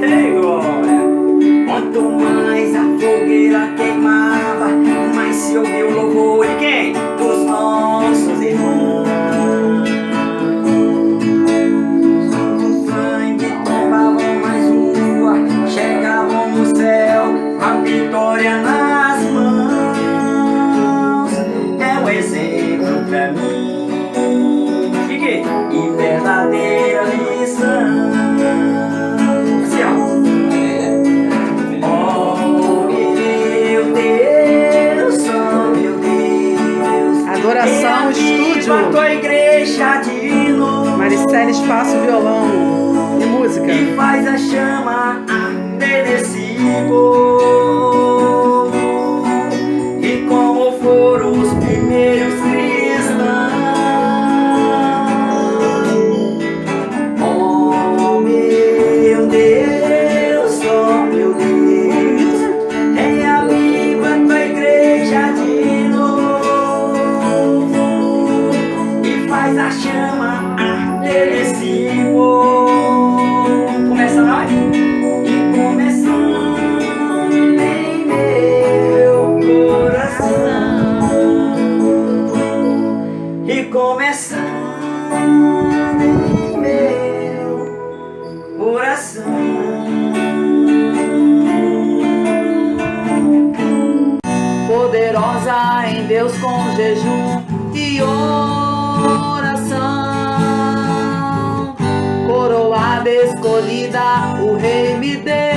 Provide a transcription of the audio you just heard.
Ei, glória! Quanto mais a fogueira queimava, mais se ouvia o louvor de quem? Dos nossos irmãos. O sangue tombavam mais rua, chegavam no céu, a vitória nas mãos. É um exemplo pra mim e verdadeira lição. Adoração Estúdio. A tua igreja de novo. Maricele Espaço Violão e música. E faz a chama arder nesse povo. E como foram os primeiros cristãos. Oh meu Deus, oh meu Deus, reaviva a tua igreja de novo. Faz a chama arder nesse povo. Começa nós. E começando em meu coração. E começando em meu coração. Poderosa em Deus com jejum e oração, coroada escolhida o Rei me deu.